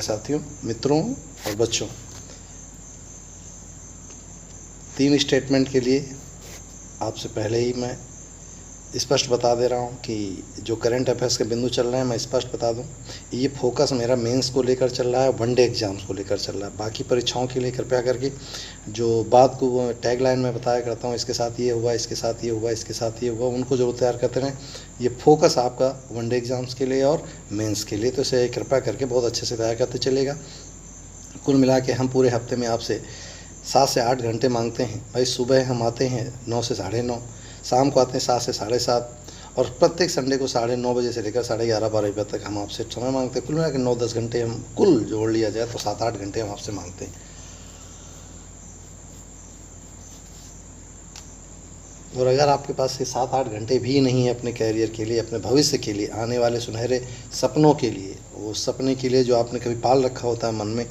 प्यारे साथियों, मित्रों और बच्चों, 3 स्टेटमेंट के लिए आपसे पहले ही मैं स्पष्ट बता दे रहा हूँ कि जो करंट अफेयर्स के बिंदु चल रहे हैं मैं स्पष्ट बता दूँ, ये फोकस मेरा मेंस को लेकर चल रहा है, वनडे एग्ज़ाम्स को लेकर चल रहा है। बाकी परीक्षाओं के लिए कृपया करके जो बात को टैग लाइन में बताया करता हूँ, इसके साथ ये हुआ, इसके साथ ये हुआ, इसके साथ ये हुआ, उनको जरूर तैयार करते रहें। ये फोकस आपका वनडे एग्ज़ाम्स के लिए और मेंस के लिए, तो इसे कृपया करके बहुत अच्छे से तैयार करते चलेगा। कुल मिला के हम पूरे हफ्ते में आपसे 7 से 8 घंटे मांगते हैं। भाई सुबह हम आते हैं 9 से 9:30, शाम को आते हैं 7 से 7:30, और प्रत्येक संडे को 9:30 बजे से लेकर 11:30-12 बजे तक हम आपसे समय मांगते हैं। कुल मिला के 9-10 घंटे हम कुल जोड़ लिया जाए तो 7-8 घंटे हम आपसे मांगते हैं। और अगर आपके पास ये 7-8 घंटे भी नहीं है अपने कैरियर के लिए, अपने भविष्य के लिए, आने वाले सुनहरे सपनों के लिए, वो सपने के लिए जो आपने कभी पाल रखा होता है मन में,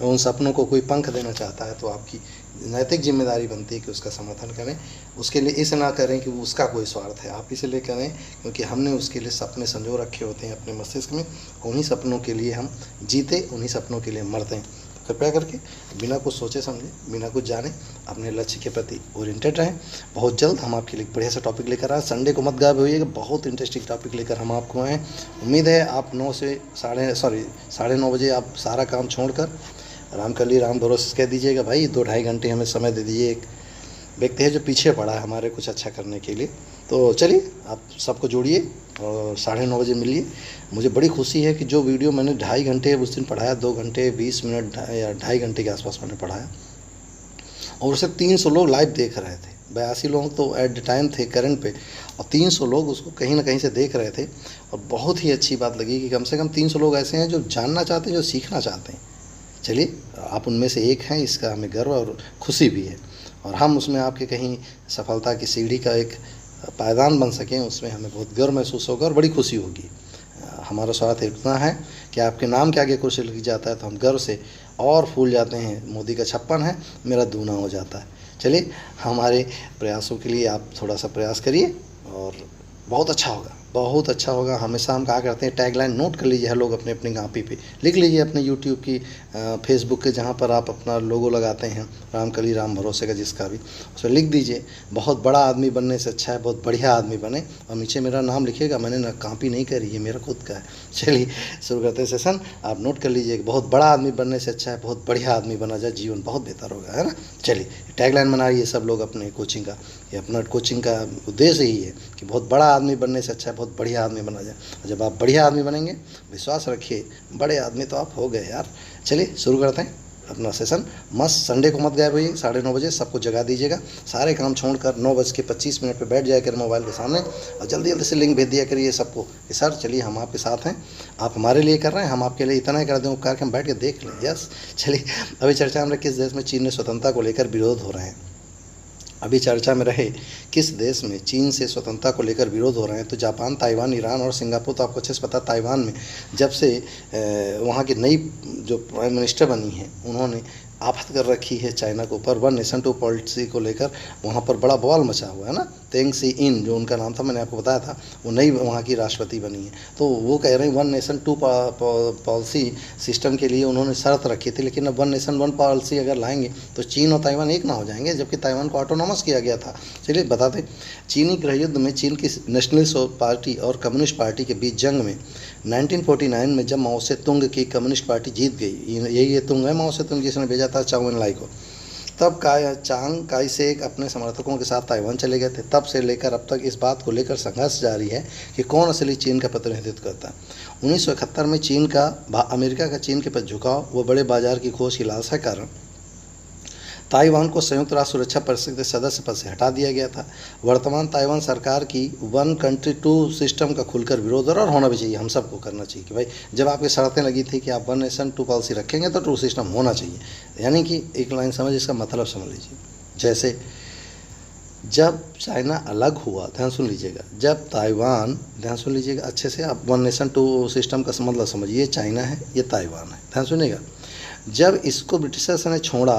उन सपनों को कोई पंख देना चाहता है, तो आपकी नैतिक जिम्मेदारी बनती है कि उसका समर्थन करें। उसके लिए इस ना करें कि उसका कोई स्वार्थ है, आप इसलिए करें क्योंकि हमने उसके लिए सपने संजो रखे होते हैं अपने मस्तिष्क में। उन्हीं सपनों के लिए हम जीते, उन्हीं सपनों के लिए मरते हैं। कृपया करके बिना कुछ सोचे समझे, बिना कुछ जाने अपने लक्ष्य के प्रति ओरिएंटेड रहें। बहुत जल्द हम आपके लिए बढ़िया सा टॉपिक लेकर आए। संडे को मत गायब होइएगा, बहुत इंटरेस्टिंग टॉपिक लेकर हम आपको आए। उम्मीद है आप 9 से 9:30 बजे आप सारा काम छोड़कर राम कली राम भरोसे कह दीजिएगा, भाई 2-2.5 घंटे हमें समय दे दीजिए। एक व्यक्ति है जो पीछे पड़ा है हमारे कुछ अच्छा करने के लिए, तो चलिए आप सबको जोड़िए और 9:30 बजे मिलिए। मुझे बड़ी खुशी है कि जो वीडियो मैंने 2.5 घंटे उस दिन पढ़ाया, 2 घंटे 20 मिनट या 2.5 घंटे के आसपास मैंने पढ़ाया, और उसे 300 लोग लाइव देख रहे थे। 82 लोग तो एट द टाइम थे करंट पे, और 300 लोग उसको कहीं ना कहीं से देख रहे थे। और बहुत ही अच्छी बात लगी कि कम से कम 300 लोग ऐसे हैं जो जानना चाहते हैं, जो सीखना चाहते हैं। चलिए आप उनमें से एक हैं, इसका हमें गर्व और खुशी भी है, और हम उसमें आपके कहीं सफलता की सीढ़ी का एक पायदान बन सकें, उसमें हमें बहुत गर्व महसूस होगा और बड़ी खुशी होगी। हमारा स्वार्थ इतना है कि आपके नाम के आगे कुर्सी लग जाता है तो हम गर्व से और फूल जाते हैं। मोदी का 56 है, मेरा दूना हो जाता है। चलिए हमारे प्रयासों के लिए आप थोड़ा सा प्रयास करिए और बहुत अच्छा होगा, बहुत अच्छा होगा। हमेशा हम कहा करते हैं, टैगलाइन नोट कर लीजिए हर लोग अपने अपने कापी पे लिख लीजिए, अपने यूट्यूब की फेसबुक के जहाँ पर आप अपना लोगो लगाते हैं राम कली राम भरोसे का, जिसका भी उसमें लिख दीजिए, बहुत बड़ा आदमी बनने से अच्छा है बहुत बढ़िया आदमी बने, और नीचे मेरा नाम लिखिएगा। मैंने ना कॉपी नहीं करी, ये मेरा खुद का है। चलिए शुरू करते हैं सेशन। आप नोट कर लीजिए, बहुत बड़ा आदमी बनने से अच्छा है बहुत बढ़िया आदमी बना जाए, जीवन बहुत बेहतर होगा, है ना। चलिए टैगलाइन बनाइए सब लोग अपने कोचिंग का, ये अपना कोचिंग का उद्देश्य ही है कि बहुत बड़ा आदमी बनने से अच्छा है बहुत बढ़िया आदमी बना जाए। और जब आप बढ़िया आदमी बनेंगे, विश्वास रखिए बड़े आदमी तो आप हो गए यार। चलिए शुरू करते हैं अपना सेशन। मस्त संडे को मत गायब होइए, 9:30 बजे सबको जगा दीजिएगा। सारे काम छोड़कर 9:25 पे बैठ जाया कर मोबाइल के सामने, और जल्दी जल्दी से लिंक भेज दिया करिए सबको कि सर चलिए हम आपके साथ हैं, आप हमारे लिए कर रहे हैं, हम आपके लिए इतना ही कर दें उपकार के हम बैठ के देख लें। यस चलिए अभी चर्चा में किस देश में चीन ने स्वतंत्रता को लेकर विरोध हो रहे हैं। अभी चर्चा में रहे किस देश में चीन से स्वतंत्रता को लेकर विरोध हो रहे हैं, तो जापान, ताइवान, ईरान और सिंगापुर। तो आपको अच्छे से पता, ताइवान में जब से वहाँ की नई जो प्राइम मिनिस्टर बनी है, उन्होंने आफत कर रखी है चाइना के ऊपर, 1 नेशन 2 पॉलिसी को लेकर वहाँ पर बड़ा बवाल मचा हुआ है ना। तेंग सी इन जो उनका नाम था, मैंने आपको बताया था, वो नई वहाँ की राष्ट्रपति बनी है। तो वो कह रहे हैं 1 नेशन 2 पॉलिसी सिस्टम के लिए उन्होंने शर्त रखी थी, लेकिन अब 1 नेशन 1 पॉलिसी अगर लाएंगे तो चीन और ताइवान एक ना हो जाएंगे, जबकि ताइवान को ऑटोनॉमस किया गया था। चलिए बताते, चीनी गृह युद्ध में चीन की नेशनलिस्ट पार्टी और कम्युनिस्ट पार्टी के बीच जंग में 1949 में जब माओ से तुंग की कम्युनिस्ट पार्टी जीत गई, यही तुंग है माओ से तुंग जिसने भेजा था चाउ एन लाई को, तब चांग काई शेक अपने समर्थकों के साथ ताइवान चले गए थे। तब से लेकर अब तक इस बात को लेकर संघर्ष जारी है कि कौन असली चीन का प्रतिनिधित्व करता है। 1971 में चीन का अमेरिका का चीन के प्रति झुकाव व बड़े बाजार की खोज की लालसा के कारण ताइवान को संयुक्त राष्ट्र सुरक्षा परिषद के सदस्य पद से हटा दिया गया था। वर्तमान ताइवान सरकार की 1 कंट्री 2 सिस्टम का खुलकर विरोध और होना भी चाहिए, हम सबको करना चाहिए कि भाई जब आपकी शर्तें लगी थी कि आप 1 नेशन 2 पॉलिसी रखेंगे तो 2 सिस्टम होना चाहिए। यानी कि एक लाइन समझ, इसका मतलब समझ लीजिए। जैसे जब चाइना अलग हुआ, ध्यान सुन लीजिएगा, जब ताइवान, ध्यान सुन लीजिएगा अच्छे से, आप 1 नेशन 2 सिस्टम का मतलब समझिए, चाइना है ये ताइवान है, ध्यान सुनिएगा। जब इसको ब्रिटिशर्स ने छोड़ा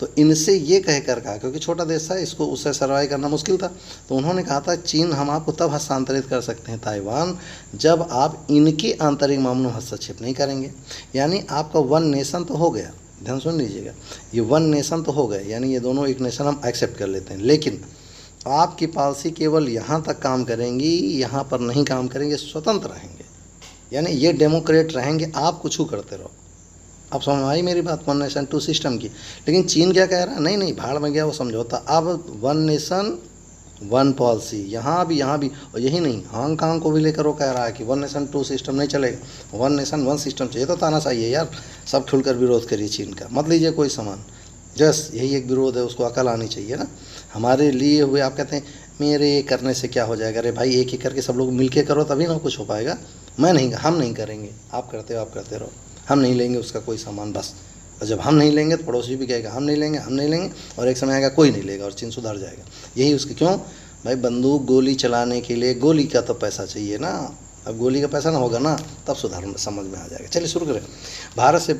तो इनसे ये कह कर कहा, क्योंकि छोटा देश था, इसको उससे सर्वाइव करना मुश्किल था, तो उन्होंने कहा था चीन हम आपको तब हस्तांतरित कर सकते हैं ताइवान जब आप इनके आंतरिक मामलों में हस्तक्षेप नहीं करेंगे। यानी आपका वन नेशन तो हो गया, ध्यान सुन लीजिएगा, ये वन नेशन तो हो गए, यानी ये दोनों एक नेशन हम एक्सेप्ट कर लेते हैं, लेकिन आपकी पॉलिसी केवल यहाँ तक काम करेंगी, यहाँ पर नहीं काम करेंगे, स्वतंत्र रहेंगे, यानी ये डेमोक्रेट रहेंगे, आप कुछ करते रहो। अब समझ आई मेरी बात, वन नेशन टू सिस्टम की। लेकिन चीन क्या कह रहा है, नहीं नहीं भाड़ में गया वो समझौता, अब वन नेशन वन पॉलिसी, यहाँ भी और यही नहीं, हांगकांग को भी लेकर वो कह रहा है कि वन नेशन टू सिस्टम नहीं चलेगा, वन नेशन वन सिस्टम चाहिए। तो तानाशाही है यार, सब खुलकर विरोध करिए चीन का, मत लीजिए कोई सामान, जस्ट यही एक विरोध है, उसको अकल आनी चाहिए ना। हमारे लिए हुए, आप कहते हैं मेरे करने से क्या हो जाएगा, अरे भाई एक एक करके सब लोग मिलके करो तभी ना कुछ हो पाएगा। मैं नहीं, हम नहीं करेंगे, आप करते हो, आप करते रहो, हम नहीं लेंगे उसका कोई सामान बस। और जब हम नहीं लेंगे तो पड़ोसी भी कहेगा हम नहीं लेंगे, और एक समय आएगा कोई नहीं लेगा और चीन सुधर जाएगा। यही उसकी, क्यों भाई, बंदूक गोली चलाने के लिए गोली का तो पैसा चाहिए ना, अब गोली का पैसा ना होगा ना, तब सुधार समझ में आ जाएगा। चलिए शुरू करें। भारत से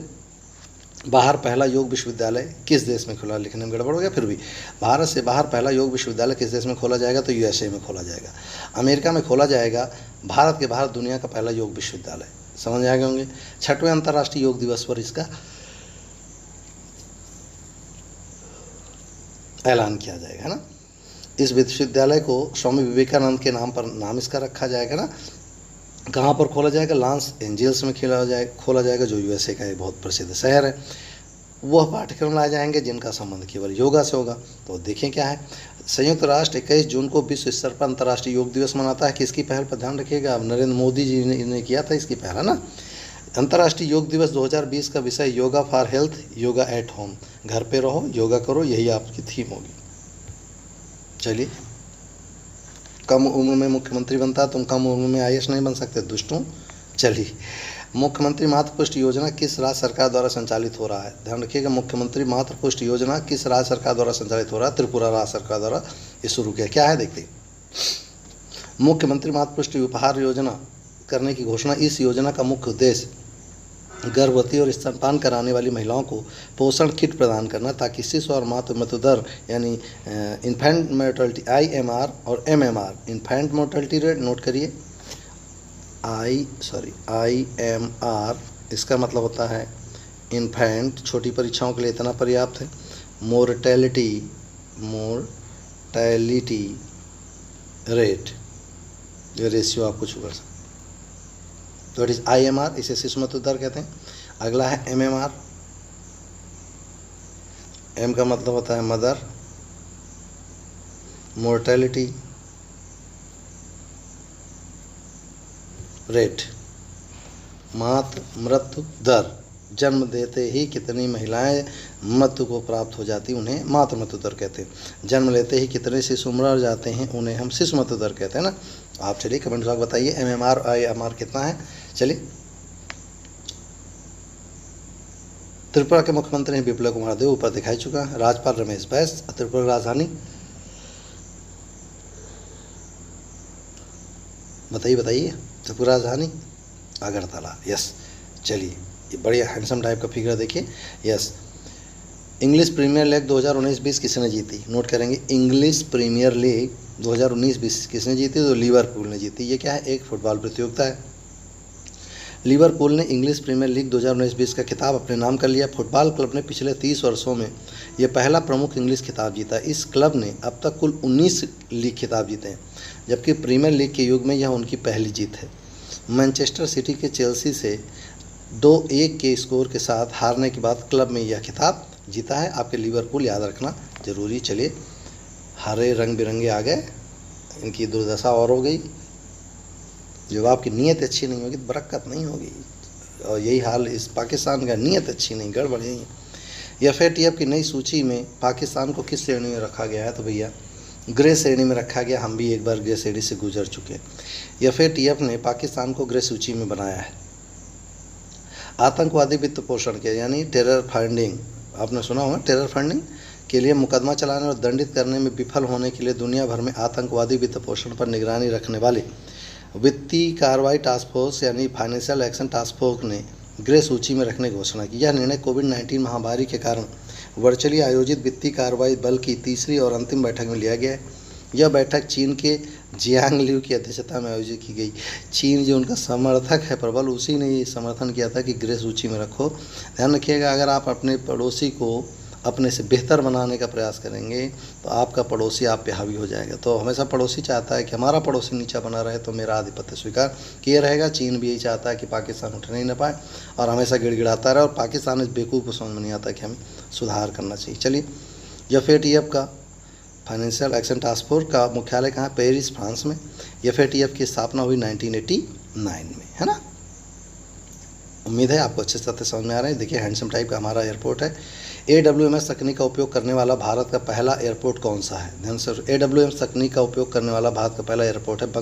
बाहर पहला योग विश्वविद्यालय किस देश में खुला, लिखने में गड़बड़ हो गया, फिर भी भारत से बाहर पहला योग विश्वविद्यालय किस देश में खोला जाएगा, तो यूएसए में खोला जाएगा, अमेरिका में खोला जाएगा। भारत के बाहर दुनिया का पहला योग विश्वविद्यालय, समझ आ गए होंगे। 6वें अंतर्राष्ट्रीय योग दिवस पर इसका ऐलान किया जाएगा, है ना। इस विश्वविद्यालय को स्वामी विवेकानंद के नाम पर नाम इसका रखा जाएगा ना। कहाँ पर खोला जाएगा, लॉस एंजल्स में खोला जाएगा, जो यूएसए का एक बहुत प्रसिद्ध शहर है। वह पाठ्यक्रम लाए जाएंगे जिनका संबंध केवल योगा से होगा। तो देखें क्या है, संयुक्त राष्ट्र 21 जून को विश्व स्तर पर अंतर्राष्ट्रीय योग दिवस मनाता है। किसकी पहल पर, ध्यान रखिएगा, अब नरेंद्र मोदी जी ने किया था इसकी पहल, है ना। अंतर्राष्ट्रीय योग दिवस 2020 का विषय yoga for health, yoga at home, घर पे रहो योगा करो, यही आपकी थीम होगी। चलिए, कम उम्र में मुख्यमंत्री बनता, तुम कम उम्र में आईएएस नहीं बन सकते दुष्टों। चलिए, मुख्यमंत्री मातृपुष्टि योजना किस राज्य सरकार द्वारा संचालित हो रहा है, ध्यान रखिएगा, मुख्यमंत्री मातृपुष्टि योजना किस राज्य सरकार द्वारा संचालित हो रहा है, त्रिपुरा राज्य सरकार द्वारा ये शुरू किया। क्या है देखते, मुख्यमंत्री मातृपुष्टि उपहार योजना करने की घोषणा। इस योजना का मुख्य उद्देश्य गर्भवती और स्तनपान कराने वाली महिलाओं को पोषण किट प्रदान करना, ताकि शिशु और मातृ मृत्यु दर यानी इन्फेंट मोर्टेलिटी IMR और MMR, infant mortality rate note करिए, IMR इसका मतलब होता है इन्फेंट, छोटी परीक्षाओं के लिए इतना पर्याप्त है, मोर्टेलिटी रेट, ये रेशियो आप कुछ कर सकते, तो इट इज IMR, इसे शिशु मृत्यु दर कहते हैं। अगला है MMR, M का मतलब होता है मदर मोर्टेलिटी रेट, मातृ मृत्यु दर, जन्म देते ही कितनी महिलाएं मृत्यु को प्राप्त हो जाती उन्हें मातृ मृत्यु दर कहते हैं। जन्म लेते ही कितने शिशु मर जाते हैं उन्हें हम शिशु मृत्यु दर कहते हैं ना। आप चलिए कमेंट बॉक्स बताइए MMR IMR कितना है। चलिए, त्रिपुरा के मुख्यमंत्री हैं बिप्लब कुमार देव, ऊपर दिखाई चुका है। राज्यपाल रमेश बैस। त्रिपुरा राजधानी बताइए त्रिपुरा राजधानी अगरतला। यस, चलिए, ये बढ़िया हैंडसम टाइप का फिगर देखिए। यस, इंग्लिश प्रीमियर लीग 2019-20 किसने जीती, नोट करेंगे। इंग्लिश प्रीमियर लीग 2019-20 किसने जीती, तो लिवरपूल ने जीती। ये क्या है, एक फुटबॉल प्रतियोगिता है। लिवरपूल ने इंग्लिश प्रीमियर लीग 2019-20 का खिताब अपने नाम कर लिया। फुटबॉल क्लब ने पिछले 30 वर्षों में यह पहला प्रमुख इंग्लिश खिताब जीता। इस क्लब ने अब तक कुल 19 लीग खिताब जीते हैं, जबकि प्रीमियर लीग के युग में यह उनकी पहली जीत है। मैनचेस्टर सिटी के चेल्सी से 2-1 के स्कोर के साथ हारने के बाद क्लब में यह खिताब जीता है। आपके लिवरपूल याद रखना जरूरी। चलिए, हरे रंग बिरंगे आ गए, इनकी दुर्दशा और हो गई। जब आपकी नीयत अच्छी नहीं होगी तो बरकत नहीं होगी, और यही हाल इस पाकिस्तान का, नीयत अच्छी नहीं, गड़बड़ यही है। FATF की नई सूची में पाकिस्तान को किस श्रेणी में रखा गया है, तो भैया ग्रे श्रेणी में रखा गया। हम भी एक बार ग्रे श्रेणी से गुजर चुके हैं। FATF ने पाकिस्तान को ग्रे सूची में बनाया है। आतंकवादी वित्त पोषण के यानी टेरर फंडिंग, आपने सुना होगा, टेरर फंडिंग के लिए मुकदमा चलाने और दंडित करने में विफल होने के लिए दुनिया भर में आतंकवादी वित्त पोषण पर निगरानी रखने वाले वित्तीय कार्रवाई टास्क फोर्स यानी फाइनेंशियल एक्शन टास्क फोर्स ने ग्रे सूची में रखने की घोषणा की। यह निर्णय कोविड-19 महामारी के कारण वर्चुअली आयोजित वित्तीय कार्रवाई बल की तीसरी और अंतिम बैठक में लिया गया है। यह बैठक चीन के जियांग लियू की अध्यक्षता में आयोजित की गई। चीन जो उनका समर्थक है प्रबल, उसी ने ये समर्थन किया था कि ग्रे सूची में रखो। ध्यान रखिएगा, अगर आप अपने पड़ोसी को अपने से बेहतर बनाने का प्रयास करेंगे तो आपका पड़ोसी आप पे हावी हो जाएगा। तो हमेशा पड़ोसी चाहता है कि हमारा पड़ोसी नीचा बना रहे तो मेरा आधिपत्य स्वीकार किए रहेगा। चीन भी यही चाहता है कि पाकिस्तान उठने ही न पाए और हमेशा गिड़गिड़ाता रहे, और पाकिस्तान इस बेवकूफ़ को समझ में नहीं आता कि हमें सुधार करना चाहिए। चलिए, FATF का फाइनेंशियल एक्शन टास्क फोर्स का मुख्यालय कहाँ है? पेरिस, फ्रांस में। FATF की स्थापना हुई 1989 में, है ना। उम्मीद है आपको अच्छे से समझ में आ रहे हैं। देखिए, हैंडसम टाइप का हमारा एयरपोर्ट है। AWMS तकनीक का उपयोग करने वाला भारत का पहला एयरपोर्ट कौन सा है? ध्यान से, AWMS तकनीक का उपयोग करने वाला भारत का पहला एयरपोर्ट है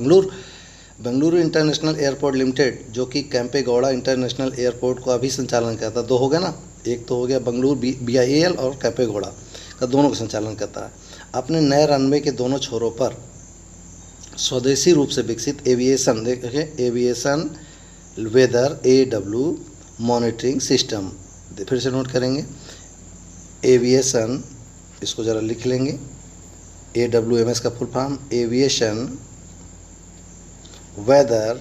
बेंगलुरु इंटरनेशनल एयरपोर्ट लिमिटेड, जो कि कैंपेगौड़ा इंटरनेशनल एयरपोर्ट को अभी संचालन करता है। 2 हो गए ना, एक तो हो गया बेंगलुरु BIAL और कैंपेगौड़ा का, दोनों का संचालन करता है। अपने नए रनवे के दोनों छोरों पर स्वदेशी रूप से विकसित एविएशन, देखिए aviation weather AW monitoring system, फिर से नोट करेंगे, एविएशन, इसको ज़रा लिख लेंगे, AWMS का full form aviation weather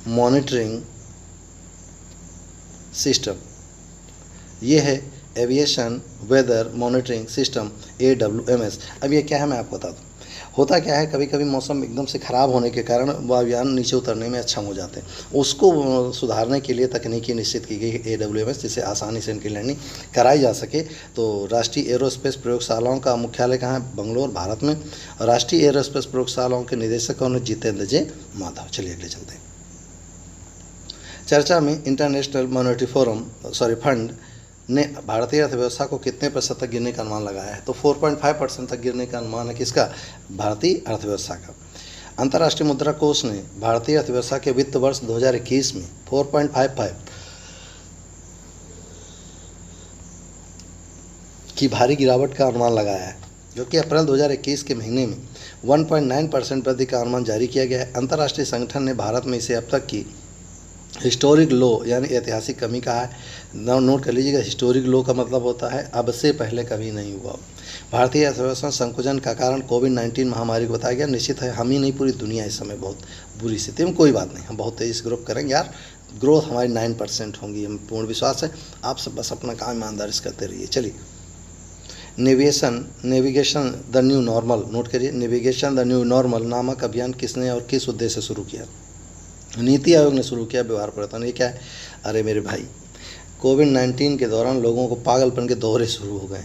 monitoring system. ये है aviation weather monitoring system AWMS। अब ये क्या है मैं आपको बता दूँ। होता क्या है, कभी कभी मौसम एकदम से ख़राब होने के कारण वायुयान नीचे उतरने में अक्षम हो जाते हैं। उसको सुधारने के लिए तकनीकी निश्चित की गई AWMS, जिससे आसानी से इनकी लैंडिंग कराई जा सके। तो राष्ट्रीय एरोस्पेस प्रयोगशालाओं का मुख्यालय कहाँ है? बंगलोर, भारत में। और राष्ट्रीय एरोस्पेस प्रयोगशालाओं के निदेशक कौन है? जितेंद्र जे माधव। चलिए अगले चलते हैं। चर्चा में इंटरनेशनल मॉनेटरी फंड ने भारतीय अर्थव्यवस्था को कितने प्रतिशत तक गिरने का अनुमान लगाया है? तो 4.5% तक गिरने का अनुमान है किसका? भारतीय अर्थव्यवस्था का। अंतर्राष्ट्रीय मुद्रा कोष ने भारतीय अर्थव्यवस्था के वित्त वर्ष 2021 में 4.55 की भारी गिरावट का अनुमान लगाया है, जो कि अप्रैल 2021 के महीने में 1.9% वृद्धि का अनुमान जारी किया गया है। अंतर्राष्ट्रीय संगठन ने भारत में इसे अब तक की हिस्टोरिक लो यानी ऐतिहासिक कमी कहा है। नोट कर लीजिएगा, हिस्टोरिक लो का मतलब होता है अब से पहले कभी नहीं हुआ। भारतीय अर्थव्यवस्था संकुचन का कारण कोविड-19 महामारी को बताया गया। निश्चित है हम ही नहीं, पूरी दुनिया इस समय बहुत बुरी स्थिति में। कोई बात नहीं, हम बहुत तेज़ी से ग्रोथ करेंगे यार। ग्रोथ हमारी 9% होंगी, हम पूर्ण विश्वास है। आप सब बस अपना काम ईमानदारी से करते रहिए। चलिए, navigation the new normal, note करिए, नेविगेशन द न्यू नॉर्मल नामक अभियान किसने और किस उद्देश्य से शुरू किया? नीति आयोग ने शुरू किया व्यवहार परिवर्तन। ये क्या है? अरे मेरे भाई, कोविड-19 के दौरान लोगों को पागलपन के दौरे शुरू हो गए।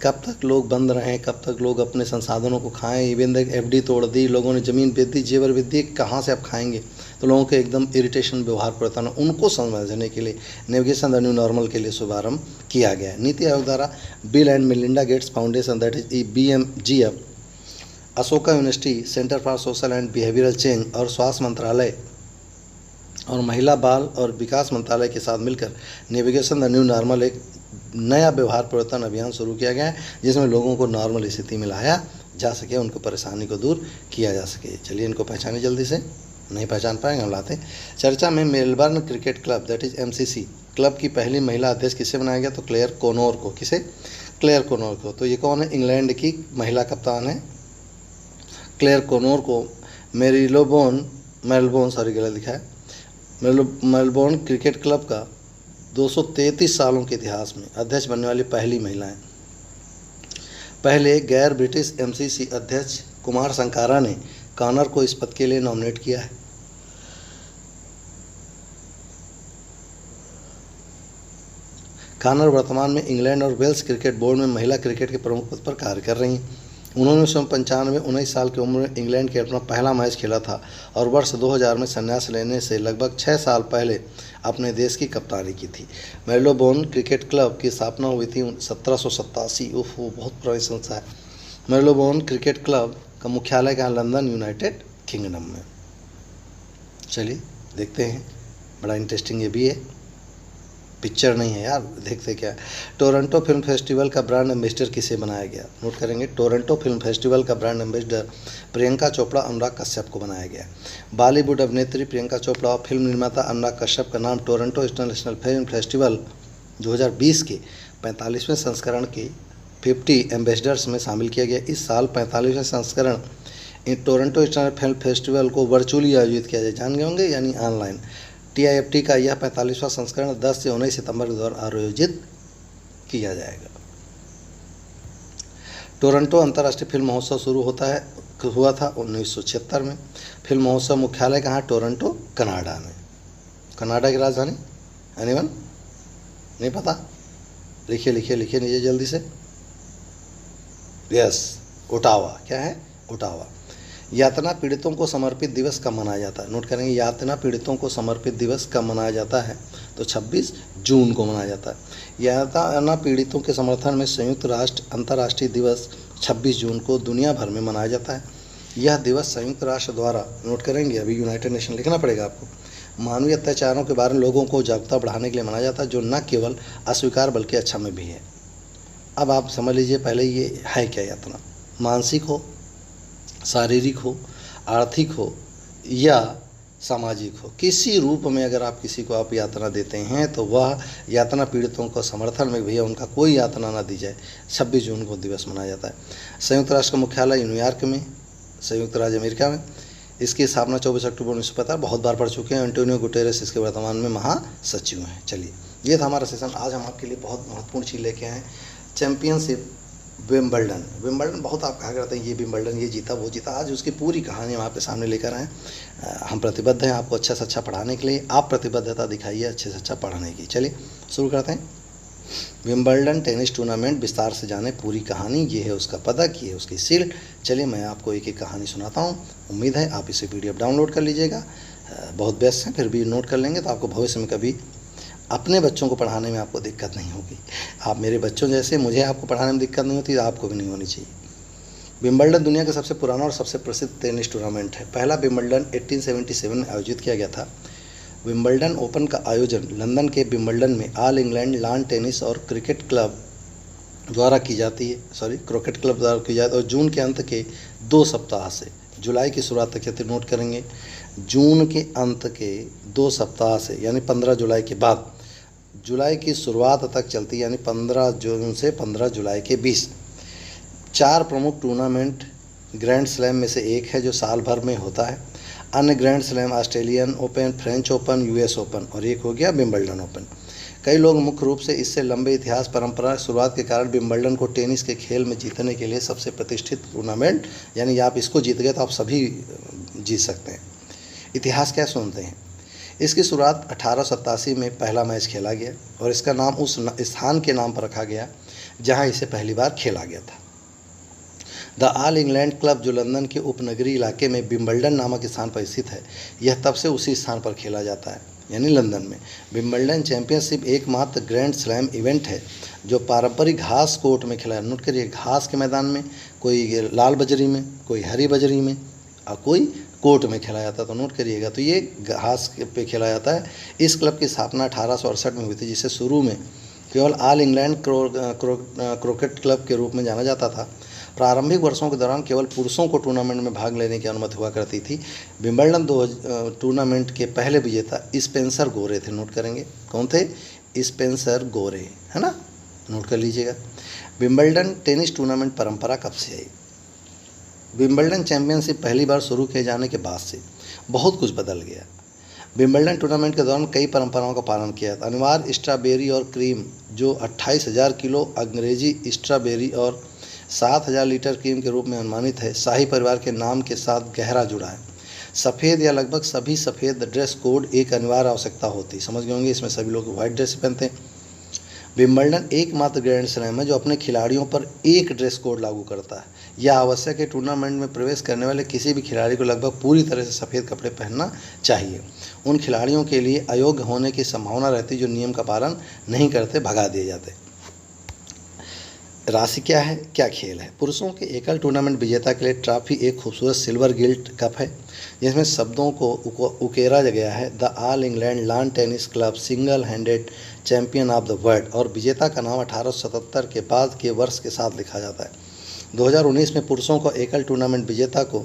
कब तक लोग बंद रहें, कब तक लोग अपने संसाधनों को खाएं? इवन FD तोड़ दी, लोगों ने ज़मीन बेच दी, जेवर बेच दी, कहाँ से आप खाएंगे? तो लोगों के एकदम इरिटेशन व्यवहार परिवर्तन, उनको समझने के लिए नेविगेशन द न्यू नॉर्मल के लिए शुभारंभ किया गया है। नीति आयोग द्वारा bill and Melinda Gates foundation, that is BMGF, Ashoka university centre for social and behavioural change और स्वास्थ्य मंत्रालय और महिला बाल और विकास मंत्रालय के साथ मिलकर नेविगेशन द न्यू नॉर्मल एक नया व्यवहार परिवर्तन अभियान शुरू किया गया है, जिसमें लोगों को नॉर्मल स्थिति में लाया जा सके, उनको परेशानी को दूर किया जा सके। चलिए इनको पहचाने जल्दी से, नहीं पहचान पाएंगे हम लाते हैं। चर्चा में Melbourne cricket club, that is MCC club की पहली महिला अध्यक्ष किसे बनाया गया? तो क्लेयर कोनोर को। किसे? क्लेयर कोनोर को। तो ये कौन है? इंग्लैंड की महिला कप्तान है क्लेयर कोनोर को मेलबोर्न क्रिकेट क्लब का 233 सालों के इतिहास में अध्यक्ष बनने वाली पहली महिला हैं। पहले गैर ब्रिटिश MCC अध्यक्ष कुमार संकारा ने कॉनर को इस पद के लिए नॉमिनेट किया है। कॉनर वर्तमान में इंग्लैंड और वेल्स क्रिकेट बोर्ड में महिला क्रिकेट के प्रमुख पद पर कार्य कर रही हैं। उन्होंने 1995 साल की उम्र में इंग्लैंड के अपना पहला मैच खेला था और वर्ष 2000 में संन्यास लेने से लगभग 6 साल पहले अपने देश की कप्तानी की थी। मेलबोर्न क्रिकेट क्लब की स्थापना हुई थी 1787। वो बहुत पुरानी संस्था है। मेलबोर्न क्रिकेट क्लब का मुख्यालय कहाँ? लंदन, यूनाइटेड किंगडम में। चलिए देखते हैं, बड़ा इंटरेस्टिंग ये भी है, पिक्चर नहीं है यार, देखते क्या है। टोरंटो फिल्म फेस्टिवल का ब्रांड एम्बेसडर किसे बनाया गया? नोट करेंगे, टोरंटो फिल्म फेस्टिवल का ब्रांड एम्बेसडर प्रियंका चोपड़ा अनुराग कश्यप को बनाया गया। बॉलीवुड अभिनेत्री प्रियंका चोपड़ा और फिल्म निर्माता अनुराग कश्यप का नाम टोरंटो इंटरनेशनल फिल्म फेस्टिवल 2020 के 45वें संस्करण के 50 एम्बेसडर्स में शामिल किया गया। इस साल 45वें संस्करण टोरंटो इंटरनेशनल फिल्म फेस्टिवल को वर्चुअली आयोजित किया जाए, जान गए होंगे, यानी ऑनलाइन। TIFT का यह 45वां संस्करण 10 से 19 सितंबर के दौरान आयोजित किया जाएगा। टोरंटो अंतर्राष्ट्रीय फिल्म महोत्सव हुआ था 1976 में। फिल्म महोत्सव मुख्यालय कहाँ? टोरंटो, कनाडा में। कनाडा की राजधानी एनीवन? नहीं पता? लिखिए नीचे जल्दी से। Yes, Ottawa. क्या है? ओटावा। यातना पीड़ितों को समर्पित दिवस कब मनाया जाता है? नोट करेंगे, यातना पीड़ितों को समर्पित दिवस कब मनाया जाता है? तो 26 जून को मनाया जाता है। यातना पीड़ितों के समर्थन में संयुक्त राष्ट्र अंतर्राष्ट्रीय दिवस 26 जून को दुनिया भर में मनाया जाता है। यह दिवस संयुक्त राष्ट्र द्वारा, नोट करेंगे, अभी यूनाइटेड नेशन लिखना पड़ेगा आपको, मानवीय अत्याचारों के बारे में लोगों को जागरूकता बढ़ाने के लिए मनाया जाता है, जो न केवल अस्वीकार बल्कि अच्छा में भी है। अब आप समझ लीजिए पहले ये है क्या यातना। मानसिक हो, शारीरिक हो, आर्थिक हो या सामाजिक हो, किसी रूप में अगर आप किसी को आप यातना देते हैं तो वह यातना पीड़ितों को समर्थन में भैया उनका कोई यातना ना दी जाए, 26 जून को दिवस मनाया जाता है। संयुक्त राष्ट्र का मुख्यालय न्यूयॉर्क में, संयुक्त राज्य अमेरिका में। इसकी स्थापना 24 अक्टूबर 1950, बहुत बार पढ़ चुके हैं। एंटोनियो गुटेरेस इसके वर्तमान में महासचिव हैं। चलिए, ये था हमारा सेशन। आज हम आपके लिए बहुत महत्वपूर्ण चीज़ लेके आए हैं। चैंपियनशिप विम्बल्डन बहुत आप कहा करते हैं ये विम्बल्डन ये जीता वो जीता। आज उसकी पूरी कहानी हम आपके सामने लेकर आए। हम प्रतिबद्ध हैं आपको अच्छा से अच्छा पढ़ाने के लिए। आप प्रतिबद्धता दिखाइए अच्छे से अच्छा पढ़ाने की। चलिए शुरू करते हैं। विम्बल्डन टेनिस टूर्नामेंट विस्तार से जाने पूरी कहानी। ये है उसका पदक, ये है उसकी शील्ड। चलिए मैं आपको एक एक कहानी सुनाता हूँ। उम्मीद है आप इसे PDF डाउनलोड कर लीजिएगा। बहुत व्यस्त हैं फिर भी नोट कर लेंगे तो आपको भविष्य में कभी अपने बच्चों को पढ़ाने में आपको दिक्कत नहीं होगी। आप मेरे बच्चों जैसे, मुझे आपको पढ़ाने में दिक्कत नहीं होती, आपको भी नहीं होनी चाहिए। विम्बल्डन दुनिया का सबसे पुराना और सबसे प्रसिद्ध टेनिस टूर्नामेंट है। पहला विम्बल्डन 1877 में आयोजित किया गया था। विम्बल्डन ओपन का आयोजन लंदन के विम्बल्डन में ऑल इंग्लैंड लॉन टेनिस और क्रिकेट क्लब द्वारा की जाती है, क्रिकेट क्लब द्वारा की जाती है। और जून के अंत के 2 सप्ताह से जुलाई की शुरुआत तक, नोट करेंगे, जून के अंत के 2 सप्ताह से यानी 15 जुलाई के बाद जुलाई की शुरुआत तक चलती, यानी 15 जून से 15 जुलाई के बीच 4 प्रमुख टूर्नामेंट ग्रैंड स्लैम में से एक है जो साल भर में होता है। अन्य grand slam Australian open, French open, US open और एक हो गया विम्बल्डन ओपन। कई लोग मुख्य रूप से इससे लंबे इतिहास परंपरा शुरुआत के कारण विम्बल्डन को टेनिस के खेल में जीतने के लिए सबसे प्रतिष्ठित टूर्नामेंट, यानी आप इसको जीत गए तो आप सभी जीत सकते हैं। इतिहास क्या सुनते हैं। इसकी शुरुआत 1887 में पहला मैच खेला गया और इसका नाम उस स्थान के नाम पर रखा गया जहां इसे पहली बार खेला गया था। द ऑल इंग्लैंड क्लब जो लंदन के उपनगरीय इलाके में विम्बल्डन नामक स्थान पर स्थित है, यह तब से उसी स्थान पर खेला जाता है, यानी लंदन में। विम्बल्डन चैंपियनशिप एकमात्र ग्रैंड स्लैम इवेंट है जो पारंपरिक घास कोर्ट में खेला। नोट करिए, घास के मैदान में, कोई लाल बजरी में, कोई हरी बजरी में और कोई कोर्ट में खेला जाता है। तो नोट करिएगा, तो ये घास पे खेला जाता है। इस क्लब की स्थापना 1868 में हुई थी, जिसे शुरू में केवल ऑल इंग्लैंड क्रिकेट क्लब के रूप में जाना जाता था। प्रारंभिक वर्षों के दौरान केवल पुरुषों को टूर्नामेंट में भाग लेने की अनुमति हुआ करती थी। विम्बल्डन टूर्नामेंट के पहले विजेता स्पेंसर गोरे थे। नोट करेंगे, कौन थे? स्पेंसर गोरे, है ना, नोट कर लीजिएगा। विम्बल्डन टेनिस टूर्नामेंट परंपरा कब से आई? विम्बल्डन चैंपियनशिप पहली बार शुरू किए जाने के बाद से बहुत कुछ बदल गया। विम्बल्डन टूर्नामेंट के दौरान कई परंपराओं का पालन किया था। अनिवार्य स्ट्रॉबेरी और क्रीम, जो 28,000 किलो अंग्रेजी स्ट्रॉबेरी और 7,000 लीटर क्रीम के रूप में अनुमानित है, शाही परिवार के नाम के साथ गहरा जुड़ा है। सफ़ेद या लगभग सभी सफ़ेद ड्रेस कोड एक अनिवार्य आवश्यकता होती, समझ गए होंगे, इसमें सभी लोग वाइट ड्रेस पहनते हैं। विम्बल्डन एकमात्र ग्रैंड स्लैम है जो अपने खिलाड़ियों पर एक ड्रेस कोड लागू करता है। यह आवश्यक है, टूर्नामेंट में प्रवेश करने वाले किसी भी खिलाड़ी को लगभग पूरी तरह से सफ़ेद कपड़े पहनना चाहिए। उन खिलाड़ियों के लिए अयोग्य होने की संभावना रहती जो नियम का पालन नहीं करते, भगा दिए जाते। राशि क्या है, क्या खेल है? पुरुषों के एकल टूर्नामेंट विजेता के लिए ट्रॉफी एक खूबसूरत सिल्वर गिल्ट कप है जिसमें शब्दों को उकेरा गया है, the all England lawn tennis club single handed champion of the world, और विजेता का नाम 1877 के बाद के वर्ष के साथ लिखा जाता है। 2019 में पुरुषों को एकल टूर्नामेंट विजेता को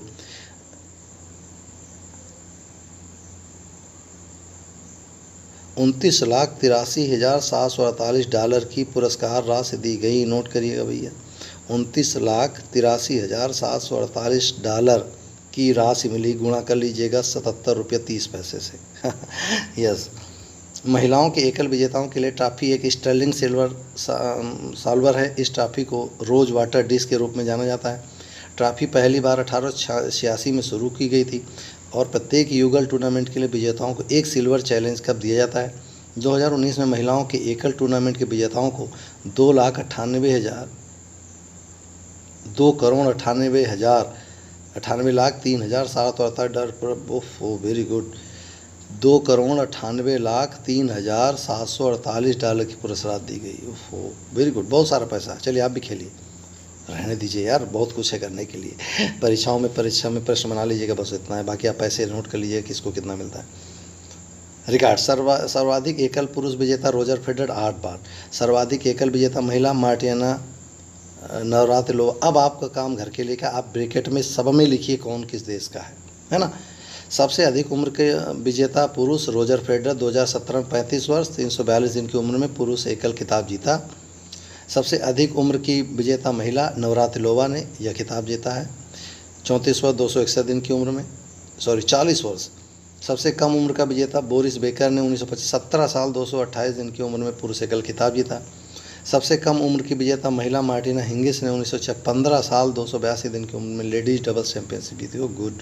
$29,83,748 की पुरस्कार राशि दी गई। नोट करिएगा भैया, $29,83,748 की राशि मिली। गुणा कर लीजिएगा ₹77.30 से। यस। महिलाओं के एकल विजेताओं के लिए ट्रॉफी एक स्टर्लिंग सिल्वर सॉल्वर है। इस ट्रॉफी को रोज वाटर डिश के रूप में जाना जाता है। ट्रॉफी पहली बार 1886 में शुरू की गई थी और प्रत्येक युगल टूर्नामेंट के लिए विजेताओं को एक सिल्वर चैलेंज कप दिया जाता है। 2019 में महिलाओं के एकल टूर्नामेंट के विजेताओं को 2,98,03,748 ओफो वेरी गुड $2,98,03,748 की पुरस्कार दी गई। ओफो वेरी गुड, बहुत सारा पैसा। चलिए आप भी खेलिए, रहने दीजिए यार, बहुत कुछ है करने के लिए। परीक्षा में प्रश्न बना लीजिएगा, बस इतना है। बाकी आप पैसे नोट कर लीजिए किसको कितना मिलता है। रिकॉर्ड सर्वाधिक एकल पुरुष विजेता रोजर फेडरर 8 बार। सर्वाधिक एकल विजेता महिला मार्टिना नवरातिलोवा। अब आपका काम घर के लिए क्या, आप ब्रैकेट में सब में लिखिए कौन किस देश का है ना। सबसे अधिक उम्र के विजेता पुरुष रोजर फेडरर 2017 में 35 वर्ष 342 दिन की उम्र में पुरुष एकल खिताब जीता। सबसे अधिक उम्र की विजेता महिला नवरातिलोवा ने यह खिताब जीता है 34 वर्ष 261 दिन की उम्र में, 40 वर्ष। सबसे कम उम्र का विजेता बोरिस बेकर ने 17 साल 228 दिन की उम्र में पुरुष एकल खिताब जीता। सबसे कम उम्र की विजेता महिला मार्टिना हिंगिस ने 15 साल 282 दिन की उम्र में लेडीज डबल्स चैंपियनशिप जीती। हो गुड।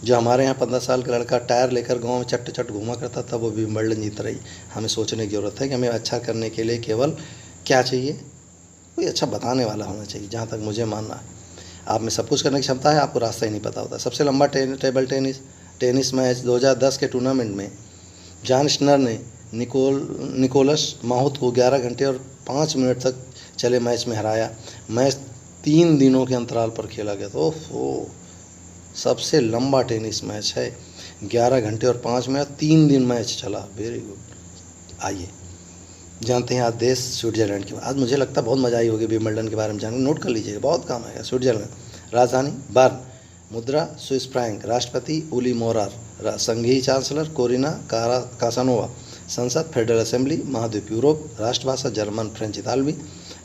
जो हमारे यहाँ 15 साल का लड़का टायर लेकर गांव में चट घूमा करता था, वो भी विंबलडन जीत रही। हमें सोचने की ज़रूरत है कि हमें अच्छा करने के लिए केवल क्या चाहिए, कोई अच्छा बताने वाला होना चाहिए। जहाँ तक मुझे मानना है, आप में सब कुछ करने की क्षमता है, आपको रास्ता ही नहीं पता होता। सबसे लंबा टेबल टेनिस मैच 2010 के टूर्नामेंट में जॉन स्नर ने निकोलस माहुत को 11 घंटे और 5 मिनट तक चले मैच में हराया। मैच 3 दिनों के अंतराल पर खेला गया। तो ओहो, सबसे लंबा टेनिस मैच है, 11 घंटे और 5 मिनट, 3 दिन मैच चला। Very good. आइए जानते हैं आज देश स्विट्जरलैंड के। आज मुझे लगता है बहुत मजा आई होगी विंबलडन के बारे में जानकर। नोट कर लीजिएगा, बहुत काम आएगा। स्विट्जरलैंड राजधानी बर्न, मुद्रा स्विस फ्रैंक, राष्ट्रपति उली मोरार, संघीय चांसलर कोरिना कासानोवा, संसद फेडरल असेंबली, महाद्वीप यूरोप, राष्ट्रभाषा जर्मन, फ्रेंच, इतालवी,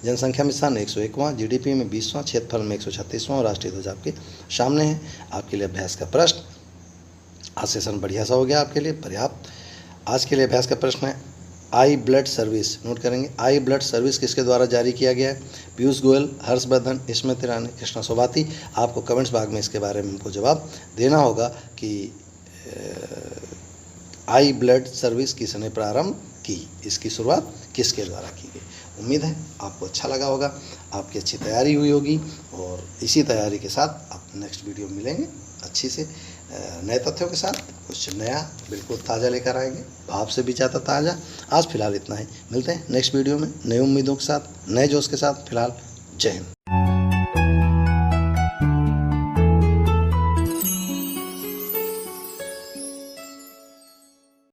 जनसंख्या में स्थान 101वां, जीडीपी में 20वां, क्षेत्रफल में 136वां और राष्ट्रीय ध्वज आपके सामने है। आपके लिए अभ्यास का प्रश्न। आज सेशन बढ़िया सा हो गया आपके लिए, पर्याप्त। आज के लिए अभ्यास का प्रश्न है आई ब्लड सर्विस। नोट करेंगे, आई ब्लड सर्विस किसके द्वारा जारी किया गया है? पीयूष गोयल, हर्षवर्धन, स्मृति ईरानी, कृष्णा सोबाती। आपको कमेंट्स बॉक्स में इसके बारे में हमको जवाब देना होगा कि आई ब्लड सर्विस किसने प्रारंभ की, इसकी शुरुआत किसके द्वारा की गई। उम्मीद है आपको अच्छा लगा होगा, आपकी अच्छी तैयारी हुई होगी और इसी तैयारी के साथ आप नेक्स्ट वीडियो में मिलेंगे अच्छी से नए तथ्यों के साथ, कुछ नया बिल्कुल ताज़ा लेकर आएंगे, भाव से भी ज़्यादा ताज़ा। आज फिलहाल इतना ही, मिलते हैं नेक्स्ट वीडियो में नई उम्मीदों के साथ, नए जोश के साथ। फिलहाल जय हिंद।